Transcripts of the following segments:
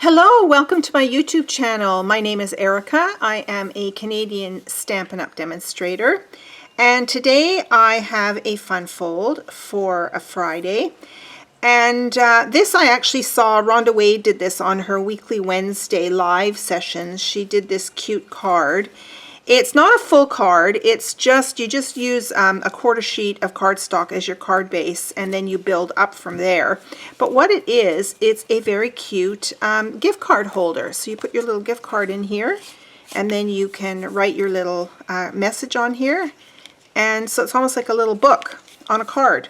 Hello, welcome to my YouTube channel. My name is Erica. I am a Canadian Stampin' Up! Demonstrator. And today I have a fun fold for a Friday. And this I actually saw, Rhonda Wade did this on her weekly Wednesday live sessions. She did this cute card. It's not a full card, it's just, you just use a quarter sheet of cardstock as your card base and then you build up from there. But what it is, it's a very cute gift card holder. So you put your little gift card in here and then you can write your little message on here. And so it's almost like a little book on a card.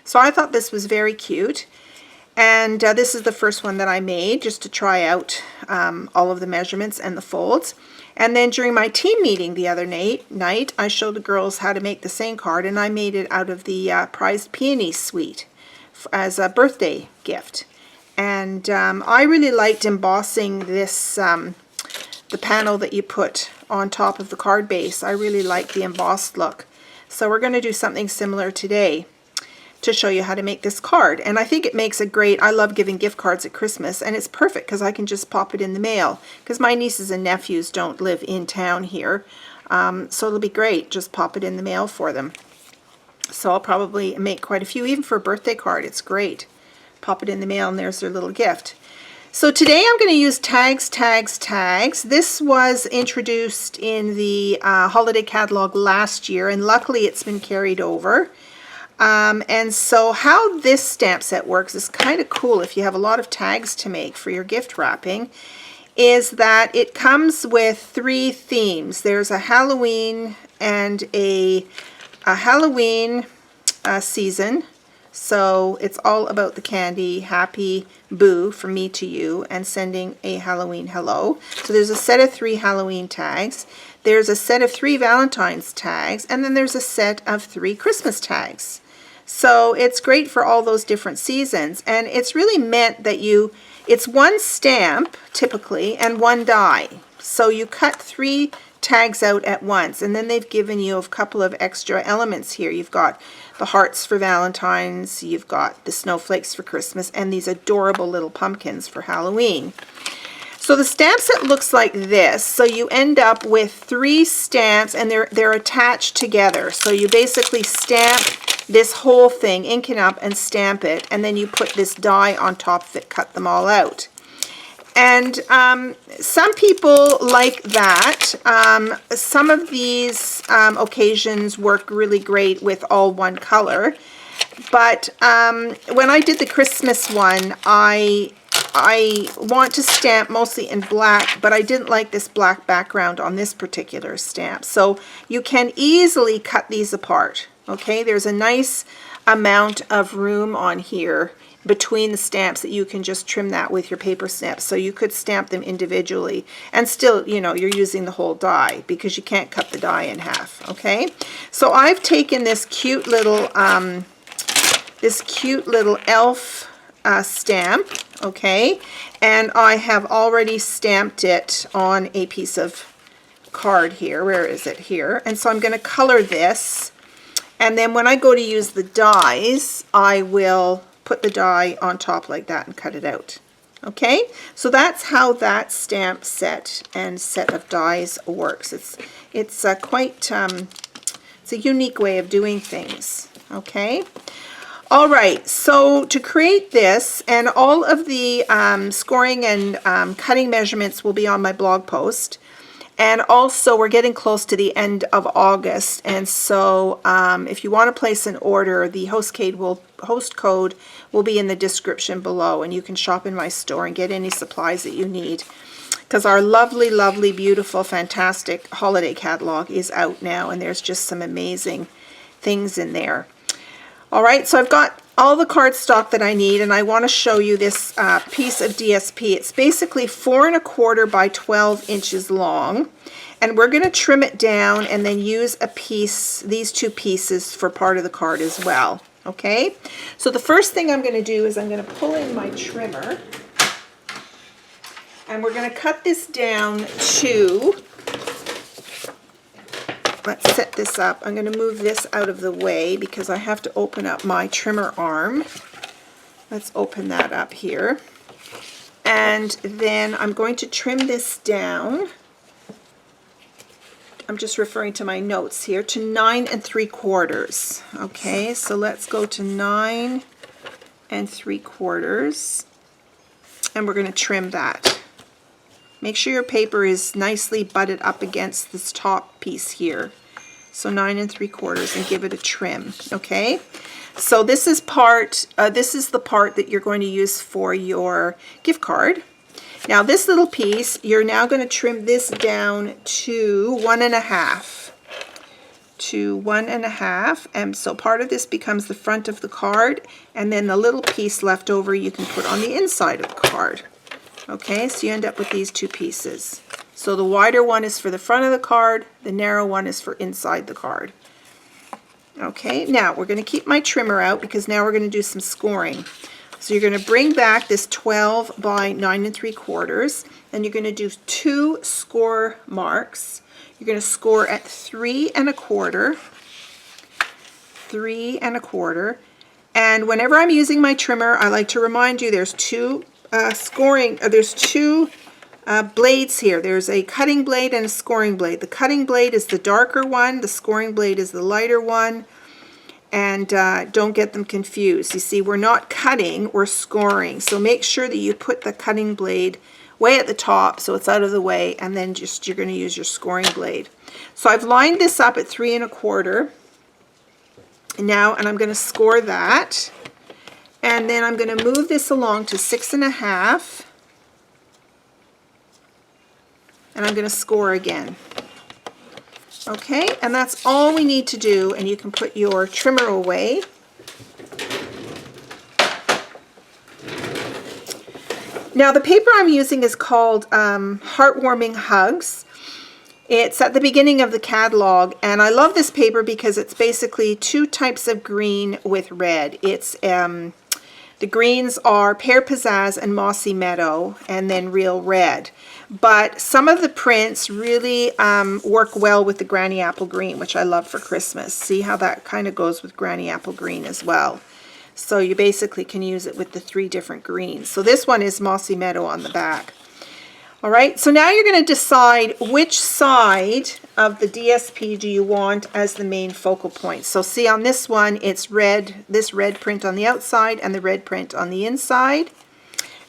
So I thought this was very cute. And this is the first one that I made just to try out all of the measurements and the folds. And then during my team meeting the other night, I showed the girls how to make the same card, and I made it out of the prized peony suite as a birthday gift. And I really liked embossing this, the panel that you put on top of the card base. I really like the embossed look. So we're going to do something similar today to show you how to make this card. And I think it makes a great, I love giving gift cards at Christmas, and it's perfect because I can just pop it in the mail because my nieces and nephews don't live in town here. So it'll be great, just pop it in the mail for them. So I'll probably make quite a few, even for a birthday card. It's great. Pop it in the mail and there's their little gift. So today I'm going to use tags, tags, tags. This was introduced in the holiday catalog last year, and luckily it's been carried over. And so how this stamp set works is kind of cool if you have a lot of tags to make for your gift wrapping, is that it comes with 3 themes. There's a Halloween and a Halloween season. So it's all about the candy, happy boo from me to you, and sending a Halloween hello. So there's a set of 3 Halloween tags. There's a set of 3 Valentine's tags, and then there's a set of 3 Christmas tags. So it's great for all those different seasons, and it's really meant that it's one stamp typically and one die. So you cut 3 tags out at once, and then they've given you a couple of extra elements here. You've got the hearts for Valentine's, you've got the snowflakes for Christmas, and these adorable little pumpkins for Halloween. So the stamp set looks like this. So you end up with 3 stamps, and they're attached together. So you basically stamp this whole thing, ink it up and stamp it, and then you put this die on top that cut them all out. And some people like that. Some of these occasions work really great with all one color. But when I did the Christmas one, I want to stamp mostly in black, but I didn't like this black background on this particular stamp. So you can easily cut these apart. Okay, there's a nice amount of room on here between the stamps that you can just trim that with your paper snips. So you could stamp them individually, and still, you know, you're using the whole die because you can't cut the die in half. Okay, so I've taken this cute little elf stamp, okay, and I have already stamped it on a piece of card here. Where is it? Here. And so I'm going to color this, and then when I go to use the dies, I will put the die on top like that and cut it out. Okay, so that's how that stamp set and set of dies works. It's quite it's a unique way of doing things. Okay. All right, so to create this, and all of the scoring and cutting measurements will be on my blog post. And also, we're getting close to the end of August, and so if you want to place an order, the host code will be in the description below, and you can shop in my store and get any supplies that you need. Because our lovely, lovely, beautiful, fantastic holiday catalog is out now, and there's just some amazing things in there. All right, so I've got all the cardstock that I need, and I want to show you this piece of DSP. It's basically 4 1/4 by 12 inches long, and we're going to trim it down and then use a piece, these 2 pieces for part of the card as well. Okay, so the first thing I'm going to do is I'm going to pull in my trimmer, and we're going to cut this down to, let's set this up. I'm going to move this out of the way because I have to open up my trimmer arm. Let's open that up here. And then I'm going to trim this down. I'm just referring to my notes here, to 9 3/4. Okay, so let's go to 9 3/4, and we're going to trim that. Make sure your paper is nicely butted up against this top piece here. So 9 3/4, and give it a trim. Okay, so this is the part that you're going to use for your gift card. Now this little piece, you're now going to trim this down to 1 1/2. To 1 1/2, and so part of this becomes the front of the card, and then the little piece left over you can put on the inside of the card. Okay, so you end up with these two pieces. So the wider one is for the front of the card, the narrow one is for inside the card. Okay, now we're going to keep my trimmer out because now we're going to do some scoring. So you're going to bring back this 12 by 9 3/4, and you're going to do 2 score marks. You're going to score at 3 1/4, 3 1/4, and whenever I'm using my trimmer, I like to remind you there's two blades here. There's a cutting blade and a scoring blade. The cutting blade is the darker one, the scoring blade is the lighter one. And don't get them confused. You see, we're not cutting, we're scoring. So make sure that you put the cutting blade way at the top so it's out of the way, and then you're going to use your scoring blade. So I've lined this up at 3 1/4 now, and I'm going to score that. And then I'm going to move this along to 6 1/2, and I'm going to score again. Okay, and that's all we need to do, and you can put your trimmer away. Now the paper I'm using is called Heartwarming Hugs. It's at the beginning of the catalog, and I love this paper because it's basically 2 types of green with red. It's the greens are Pear Pizzazz and Mossy Meadow, and then Real Red. But some of the prints really work well with the Granny Apple Green, which I love for Christmas. See how that kind of goes with Granny Apple Green as well. So you basically can use it with the 3 different greens. So this one is Mossy Meadow on the back. All right, so now you're going to decide which side of the DSP do you want as the main focal point. So see, on this one, it's red, this red print on the outside and the red print on the inside.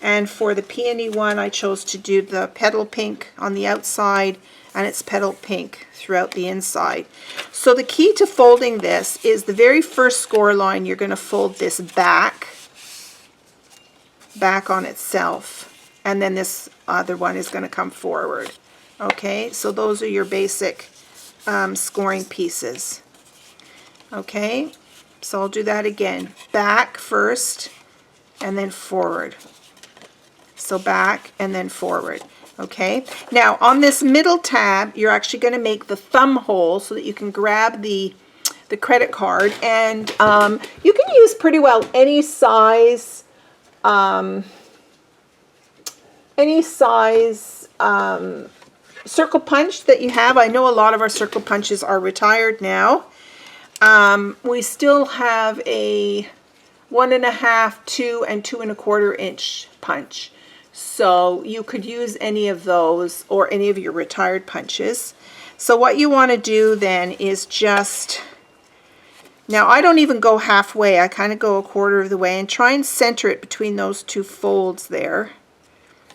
And for the peony one, I chose to do the petal pink on the outside, and it's petal pink throughout the inside. So the key to folding this is the very first score line, you're going to fold this back on itself. And then this other one is going to come forward. Okay, so those are your basic scoring pieces. Okay, so I'll do that again. Back first, and then forward. So back and then forward. Okay, now on this middle tab, you're actually going to make the thumb hole so that you can grab the credit card, and you can use pretty well any size circle punch that you have. I know a lot of our circle punches are retired now. We still have a 1 1/2, 2, and 2 1/4 inch punch. So you could use any of those or any of your retired punches. So what you want to do then is just, now I don't even go halfway, I kind of go 1/4 of the way, and try and center it between those 2 folds there.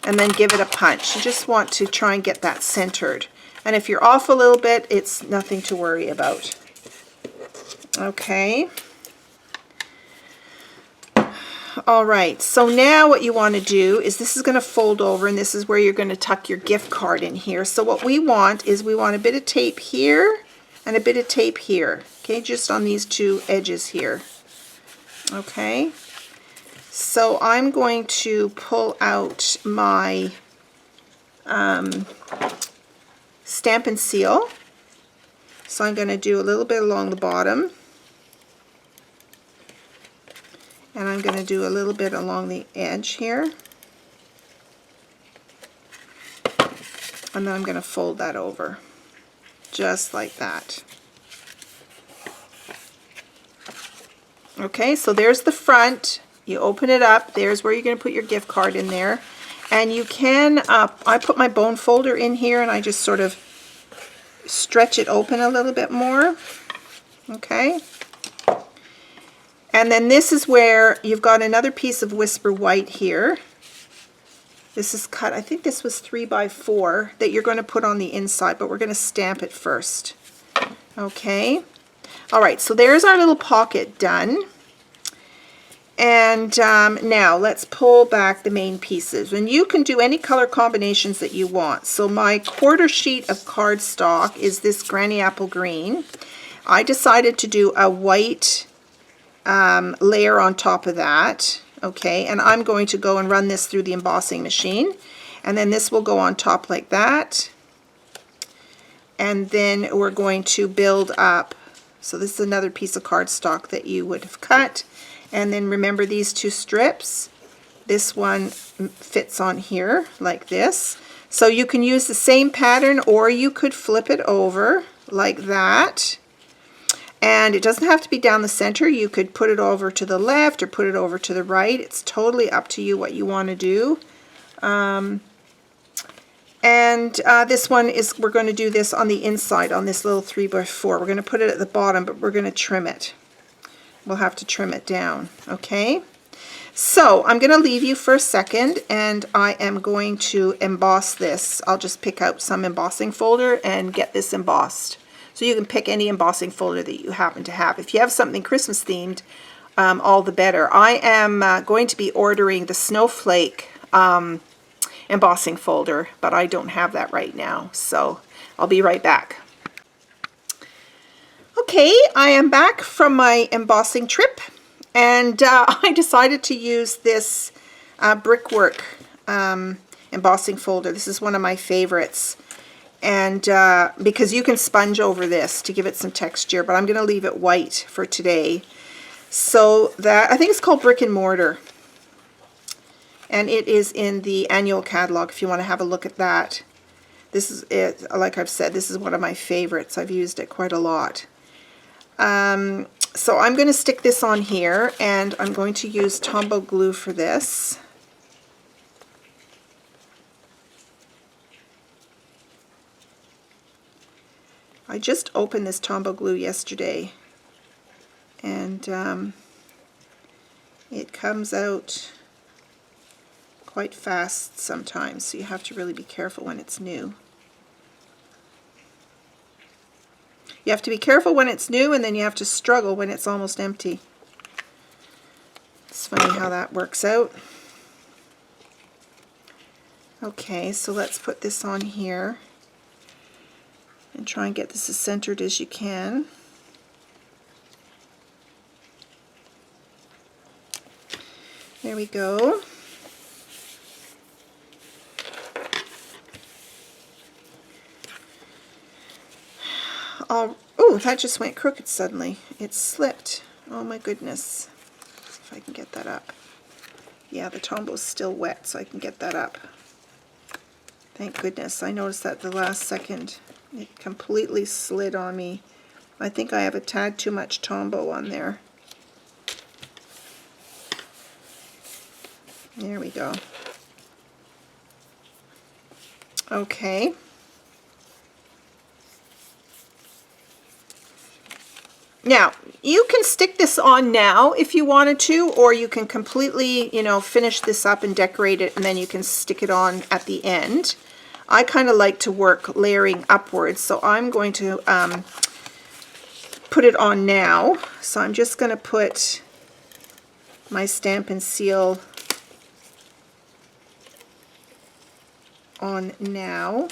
And then give it a punch. You just want to try and get that centered. And if you're off a little bit, it's nothing to worry about. Okay. All right, so now what you want to do is, this is going to fold over, and this is where you're going to tuck your gift card in here. So what we want is, we want a bit of tape here and a bit of tape here. Okay, just on these 2 edges here. Okay. So I'm going to pull out my Stamp and Seal. So I'm going to do a little bit along the bottom. And I'm going to do a little bit along the edge here. And then I'm going to fold that over. Just like that. Okay, so there's the front. You open it up, there's where you're going to put your gift card in there. And you can, I put my bone folder in here and I just sort of stretch it open a little bit more. Okay. And then this is where you've got another piece of Whisper White here. This is cut, I think this was 3 by 4 that you're going to put on the inside, but we're going to stamp it first. Okay. All right, so there's our little pocket done. And now let's pull back the main pieces. And you can do any color combinations that you want. So my quarter sheet of cardstock is this Granny Apple Green. I decided to do a white layer on top of that. Okay, and I'm going to go and run this through the embossing machine. And then this will go on top like that. And then we're going to build up. So this is another piece of cardstock that you would have cut. And then remember these 2 strips. This one fits on here like this. So you can use the same pattern, or you could flip it over like that. And it doesn't have to be down the center. You could put it over to the left or put it over to the right. It's totally up to you what you want to do. This one is, we're going to do this on the inside on this little 3 by 4. We're going to put it at the bottom, but we're going to trim it. We'll have to trim it down. Okay. So I'm going to leave you for a second and I am going to emboss this. I'll just pick out some embossing folder and get this embossed. So you can pick any embossing folder that you happen to have. If you have something Christmas themed, all the better. I am going to be ordering the Snowflake embossing folder, but I don't have that right now. So I'll be right back. Okay, I am back from my embossing trip, and I decided to use this brickwork embossing folder. This is one of my favorites. And because you can sponge over this to give it some texture, but I'm going to leave it white for today. So that, I think it's called Brick and Mortar. And it is in the annual catalog if you want to have a look at that. This is it, like I've said, this is one of my favorites. I've used it quite a lot. So I'm going to stick this on here, and I'm going to use Tombow glue for this. I just opened this Tombow glue yesterday, and it comes out quite fast sometimes, so you have to really be careful when it's new. You have to be careful when it's new, and then you have to struggle when it's almost empty. It's funny how that works out. Okay, so let's put this on here and try and get this as centered as you can. There we go. Oh, that just went crooked suddenly. It slipped. Oh my goodness. If I can get that up. Yeah, the Tombow's still wet, so I can get that up. Thank goodness. I noticed that the last second. It completely slid on me. I think I have a tad too much Tombow on there. There we go. Okay. Now, you can stick this on now if you wanted to, or you can completely, finish this up and decorate it, and then you can stick it on at the end. I kind of like to work layering upwards, so I'm going to put it on now. So I'm just going to put my Stamp and Seal on now.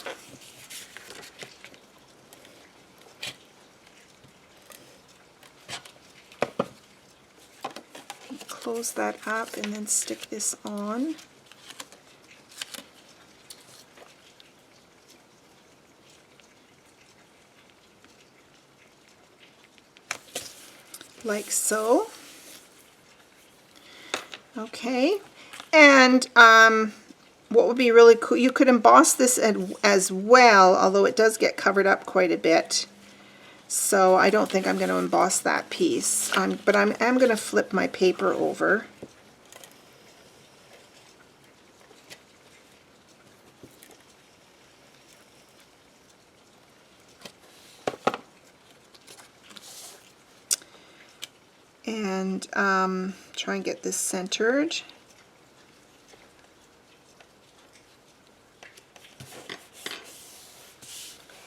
Close that up and then stick this on. Like so. Okay, and what would be really cool, you could emboss this as well, although it does get covered up quite a bit. So I don't think I'm going to emboss that piece, but I am going to flip my paper over. and try and get this centered.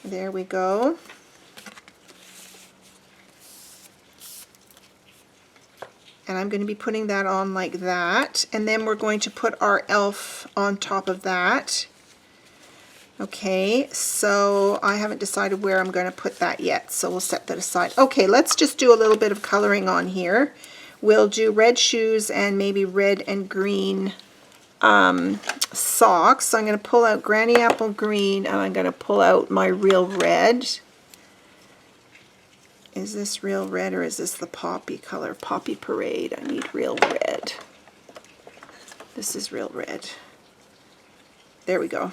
There we go. And I'm going to be putting that on like that, and then we're going to put our elf on top of that. Okay, so I haven't decided where I'm going to put that yet, so we'll set that aside. Okay, let's just do a little bit of coloring on here. We'll do red shoes and maybe red and green socks. So I'm going to pull out Granny Apple Green, and I'm going to pull out my Real Red. Is this Real Red or is this the Poppy color? Poppy Parade. I need Real Red. This is Real Red. There we go.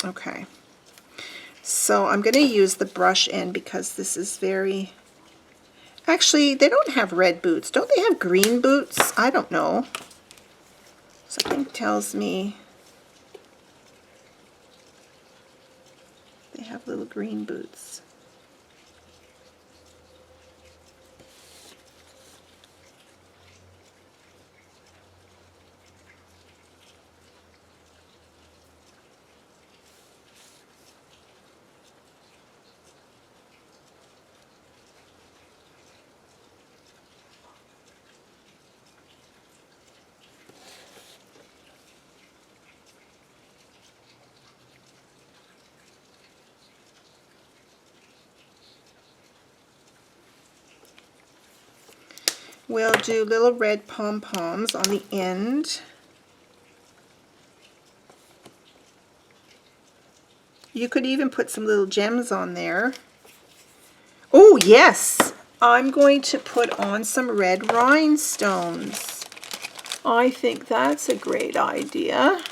Okay. So I'm going to use the brush end because this is very... Actually, they don't have red boots. Don't they have green boots? I don't know. Something tells me they have little green boots. We'll do little red pom-poms on the end. You could even put some little gems on there. Oh yes! I'm going to put on some red rhinestones. I think that's a great idea.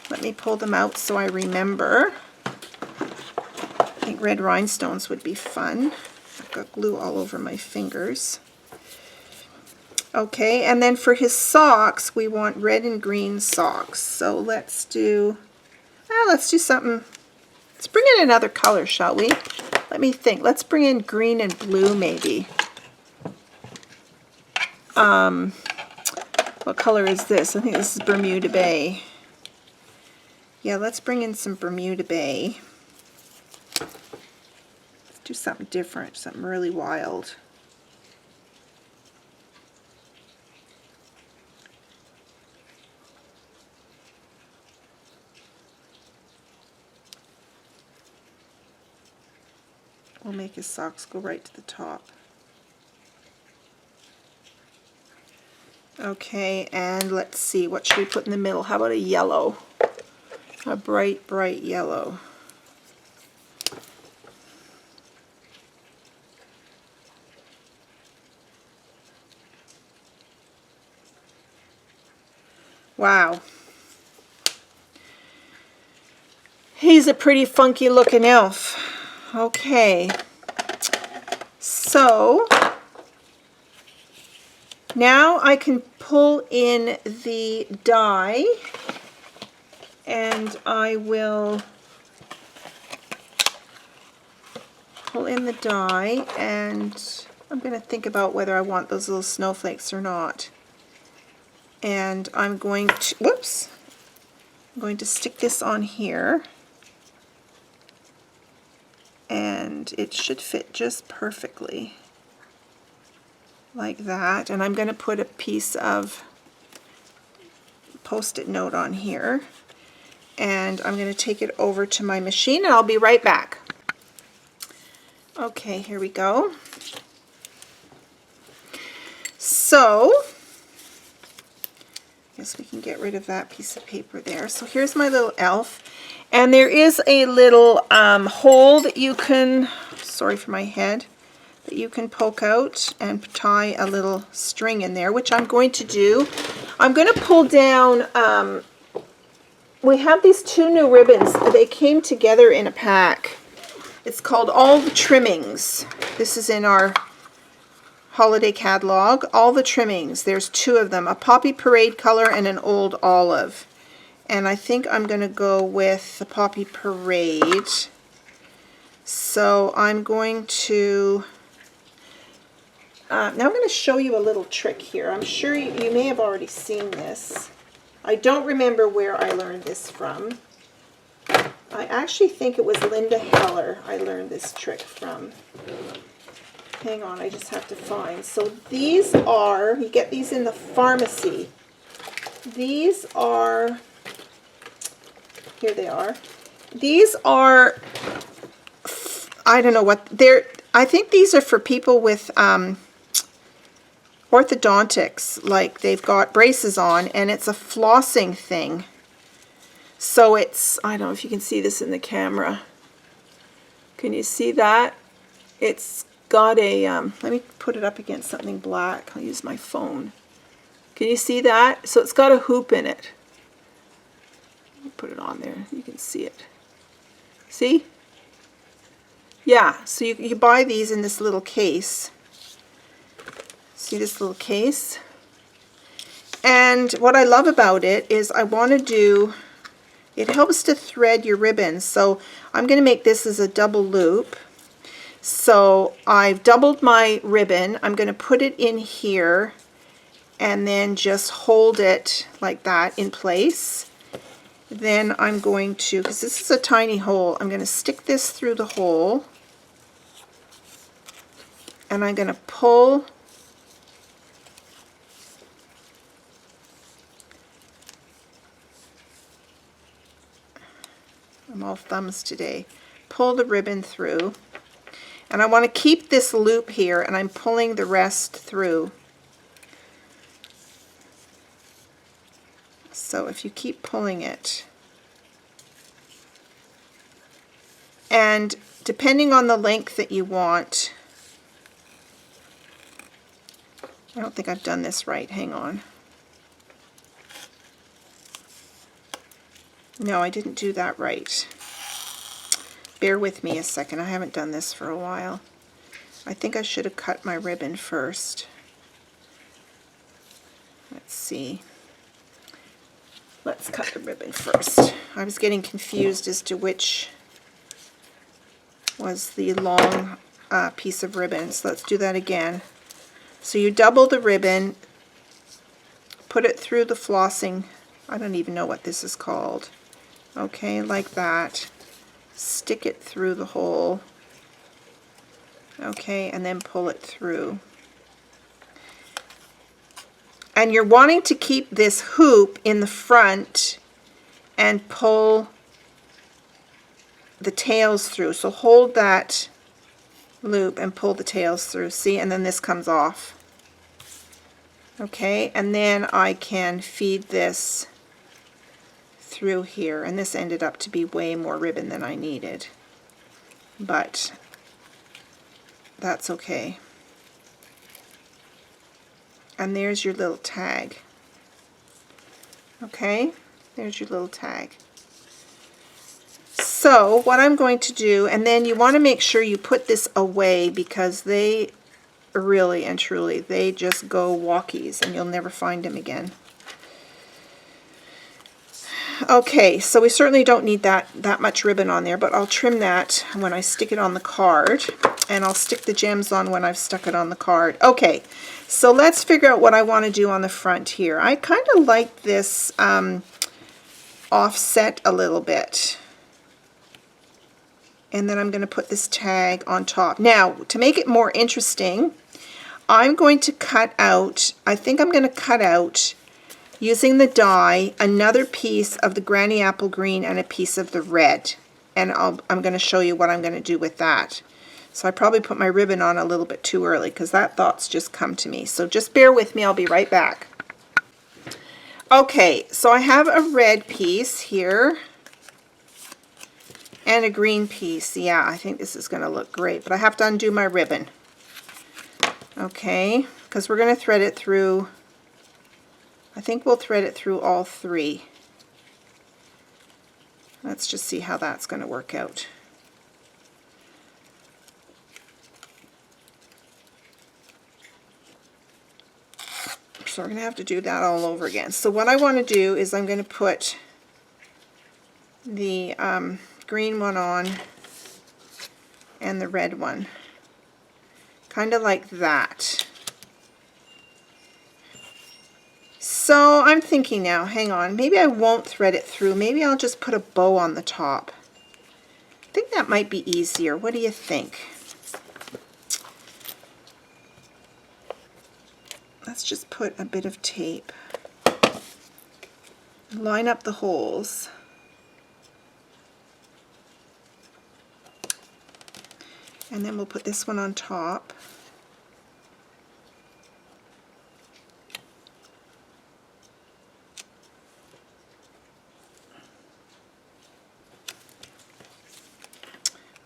Let me pull them out so I remember. I think red rhinestones would be fun. I've got glue all over my fingers. Okay, and then for his socks, we want red and green socks. So let's do something. Let's bring in another color, shall we? Let me think. Let's bring in green and blue, maybe. What color is this? I think this is Bermuda Bay. Yeah, let's bring in some Bermuda Bay. Let's do something different, something really wild. We'll make his socks go right to the top. Okay, and let's see, what should we put in the middle? How about a yellow? A bright, bright yellow. Wow. He's a pretty funky looking elf. Okay, so now I can pull in the die, and I will pull in the die, and I'm going to think about whether I want those little snowflakes or not. And I'm going to, whoops, I'm going to stick this on here. And it should fit just perfectly like that. And I'm going to put a piece of Post-it note on here, and I'm going to take it over to my machine, and I'll be right back. Okay, here we go. So I guess we can get rid of that piece of paper there. So here's my little elf. And there is a little hole that you can, sorry for my head, that you can poke out and tie a little string in there, which I'm going to do. I'm going to pull down, we have these two new ribbons. They came together in a pack. It's called All the Trimmings. This is in our holiday catalog. All the Trimmings. There's two of them, a Poppy Parade color and an Old Olive. And I think I'm going to go with the Poppy Parade. So I'm going to Now I'm going to show you a little trick here. I'm sure you may have already seen this. I don't remember where I learned this from. I actually think it was Linda Heller I learned this trick from. Hang on, I just have to find. So these are, you get these in the pharmacy. These are, here they are. These are, I don't know what, I think these are for people with orthodontics, like they've got braces on, and it's a flossing thing. So it's, I don't know if you can see this in the camera. Can you see that? It's got a, let me put it up against something black. I'll use my phone. Can you see that? So it's got a hoop in it. Put it on there. You can see it. See? Yeah, so you buy these in this little case. See this little case? And what I love about it is I want to do, it helps to thread your ribbons. So I'm going to make this as a double loop. So I've doubled my ribbon. I'm going to put it in here and then just hold it like that in place. Then I'm going to, because this is a tiny hole, I'm going to stick this through the hole. And I'm going to pull I'm all thumbs today. Pull the ribbon through. And I want to keep this loop here, and I'm pulling the rest through. So if you keep pulling it, and depending on the length that you want, I don't think I've done this right, hang on. No, I didn't do that right. Bear with me a second, I haven't done this for a while. I think I should have cut my ribbon first. Let's see. Let's cut the ribbon first. I was getting confused as to which was the long piece of ribbon, so let's do that again. So you double the ribbon, put it through the flossing, I don't even know what this is called. Okay, like that. Stick it through the hole. Okay, and then pull it through. And you're wanting to keep this hoop in the front and pull the tails through. So hold that loop and pull the tails through. See, and then this comes off. Okay, and then I can feed this through here, and this ended up to be way more ribbon than I needed, but that's okay. And there's your little tag. Okay, there's your little tag. So what I'm going to do, and then you want to make sure you put this away, because they really and truly, they just go walkies and you'll never find them again. Okay, so we certainly don't need that much ribbon on there, but I'll trim that when I stick it on the card, and I'll stick the gems on when I've stuck it on the card. Okay, so let's figure out what I want to do on the front here. I kind of like this offset a little bit. And then I'm going to put this tag on top. Now, to make it more interesting, I'm going to cut out, I think I'm going to cut out, using the die, another piece of the Granny Apple Green and a piece of the red. And I'm going to show you what I'm going to do with that. So I probably put my ribbon on a little bit too early, because that thought's just come to me. So just bear with me, I'll be right back. Okay, so I have a red piece here and a green piece. Yeah, I think this is going to look great, but I have to undo my ribbon. Okay, because we're going to thread it through, I think we'll thread it through all three. Let's just see how that's going to work out. So we're going to have to do that all over again. So what I want to do is I'm going to put the green one on and the red one. Kind of like that. So I'm thinking now, hang on, maybe I won't thread it through. Maybe I'll just put a bow on the top. I think that might be easier. What do you think? Let's just put a bit of tape. Line up the holes. And then we'll put this one on top.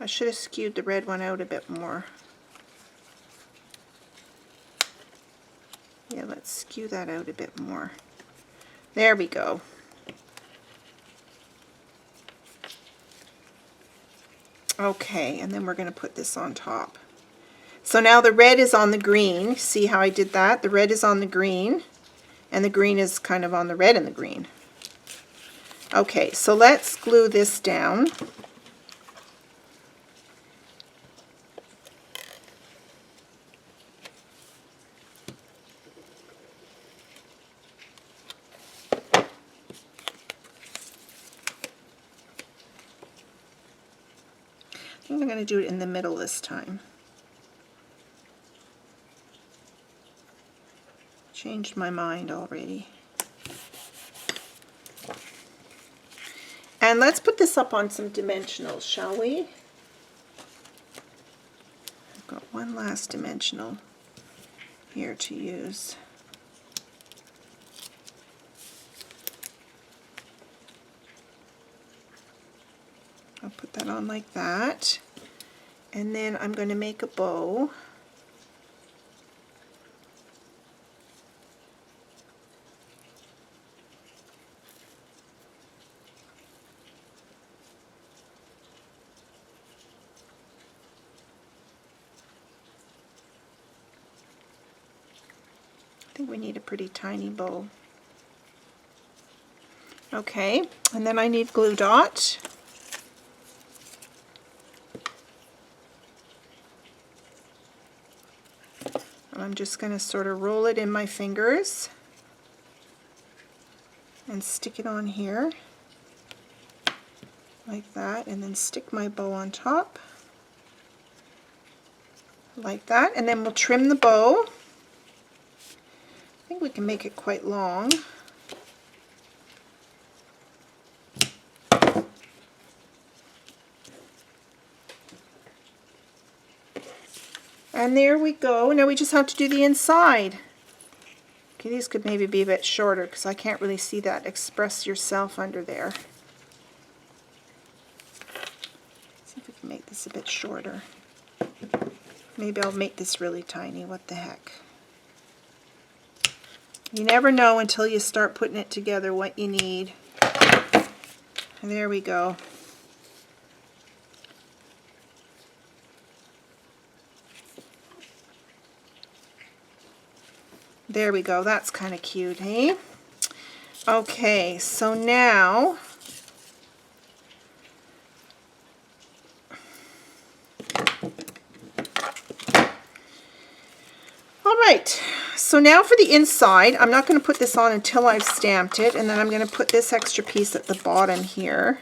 I should have skewed the red one out a bit more. Yeah, let's skew that out a bit more. There we go. Okay, and then we're going to put this on top. So now the red is on the green. See how I did that? The red is on the green, and the green is kind of on the red and the green. Okay, so let's glue this down. I think I'm going to do it in the middle this time. Changed my mind already. And let's put this up on some dimensionals, shall we? I've got one last dimensional here to use. I'll put that on like that, and then I'm going to make a bow. I think we need a pretty tiny bow. Okay, and then I need glue dot. I'm just going to sort of roll it in my fingers and stick it on here like that, and then stick my bow on top like that, and then we'll trim the bow. I think we can make it quite long. And there we go. Now we just have to do the inside. Okay, these could maybe be a bit shorter because I can't really see that express yourself under there. See if we can make this a bit shorter. Maybe I'll make this really tiny. What the heck? You never know until you start putting it together what you need. And there we go. There we go, that's kind of cute, hey? Okay, so now alright, so now for the inside, I'm not going to put this on until I've stamped it, and then I'm going to put this extra piece at the bottom here.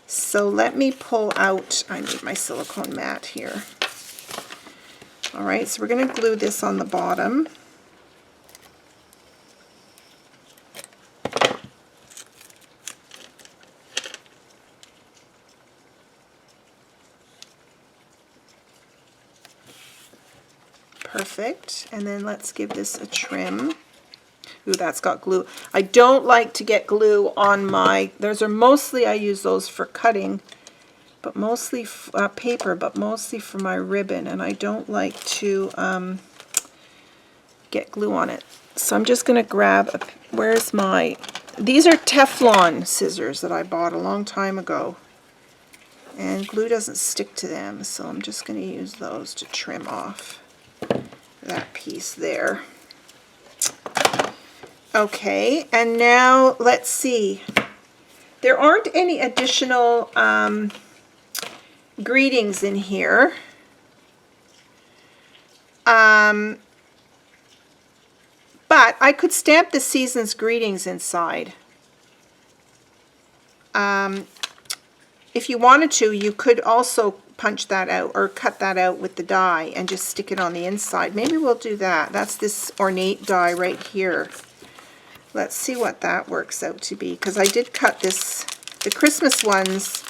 So let me pull out, I need my silicone mat here. Alright, so we're going to glue this on the bottom. Perfect, and then let's give this a trim. Ooh, that's got glue. I don't like to get glue on my, those are mostly, I use those for cutting, but mostly paper, but mostly for my ribbon, and I don't like to get glue on it. So I'm just going to grab, where's my, these are Teflon scissors that I bought a long time ago, and glue doesn't stick to them, so I'm just going to use those to trim off that piece there. Okay, and now let's see. There aren't any additional greetings in here. But I could stamp the season's greetings inside. If you wanted to, you could also punch that out or cut that out with the die and just stick it on the inside. Maybe we'll do that. That's this ornate die right here. Let's see what that works out to be, because I did cut this, the Christmas ones,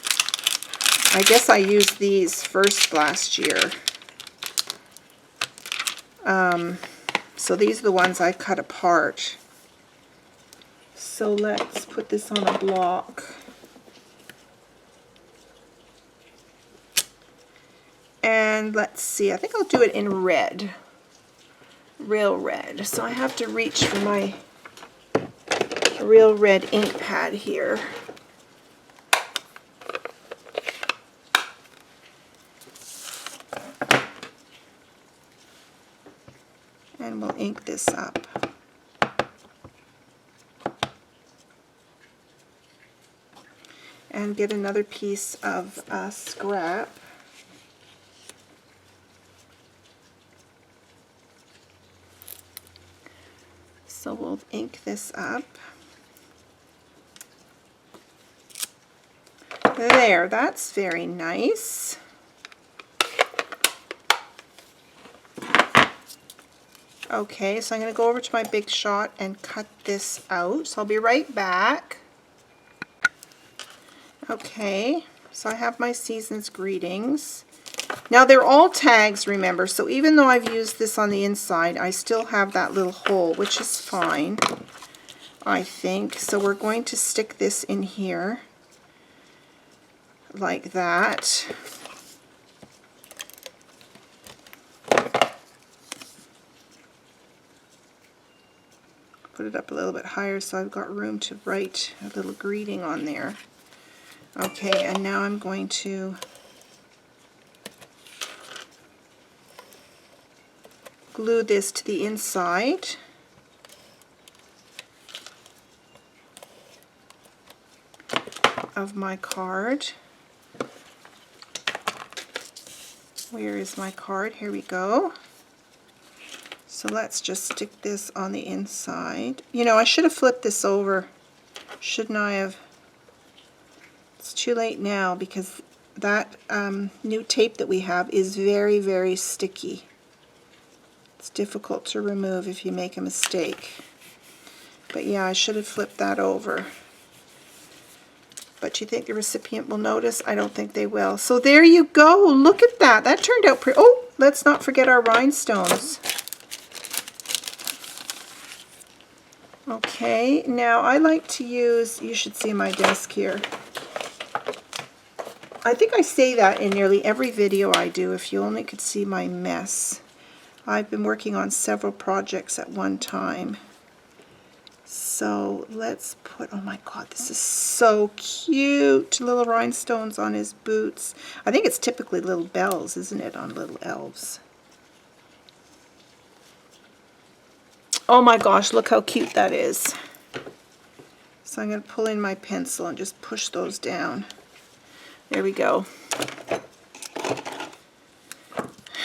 I guess I used these first last year. So these are the ones I cut apart. So let's put this on a block. And let's see, I think I'll do it in red. Real red. So I have to reach for my real red ink pad here. And we'll ink this up. And get another piece of scrap. So we'll ink this up. There, that's very nice. Okay, so I'm going to go over to my Big Shot and cut this out. So I'll be right back. Okay, so I have my season's greetings. Now they're all tags, remember, so even though I've used this on the inside, I still have that little hole, which is fine, I think. So we're going to stick this in here, like that. Put it up a little bit higher so I've got room to write a little greeting on there. Okay, and now I'm going to glue this to the inside. Of my card. Where is my card? Here we go. So let's just stick this on the inside. You know, I should have flipped this over. Shouldn't I have? It's too late now because that new tape that we have is very, very sticky. It's difficult to remove if you make a mistake. But yeah, I should have flipped that over. But you think the recipient will notice? I don't think they will. So there you go. Look at that. That turned out pretty. Oh, let's not forget our rhinestones. Okay, now I like to use, you should see my desk here. I think I say that in nearly every video I do, if you only could see my mess. I've been working on several projects at one time. So let's put, oh my god, this is so cute. Little rhinestones on his boots. I think it's typically little bells, isn't it, on little elves. Oh my gosh, look how cute that is. So I'm going to pull in my pencil and just push those down. There we go.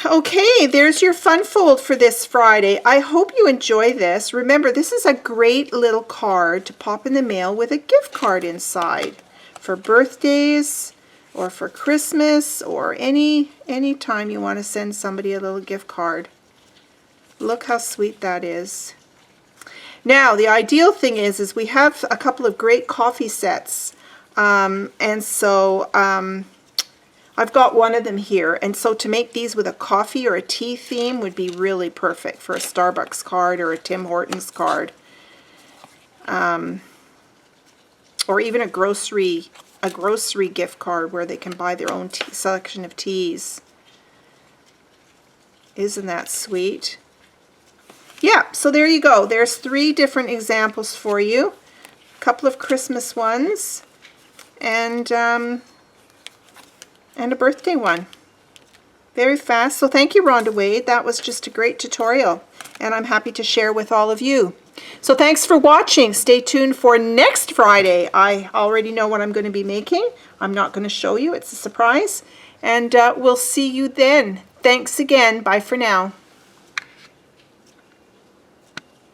Okay, there's your fun fold for this Friday. I hope you enjoy this. Remember, this is a great little card to pop in the mail with a gift card inside for birthdays or for Christmas or any time you want to send somebody a little gift card. Look how sweet that is. Now, the ideal thing is we have a couple of great coffee sets, and so I've got one of them here, and so to make these with a coffee or a tea theme would be really perfect for a Starbucks card or a Tim Hortons card, or even a grocery gift card where they can buy their own selection of teas. Isn't that sweet? Yeah, so there you go. There's 3 different examples for you. A couple of Christmas ones, and a birthday one. Very fast. So thank you, Rhonda Wade. That was just a great tutorial, and I'm happy to share with all of you. So thanks for watching. Stay tuned for next Friday. I already know what I'm going to be making. I'm not going to show you. It's a surprise. And we'll see you then. Thanks again. Bye for now.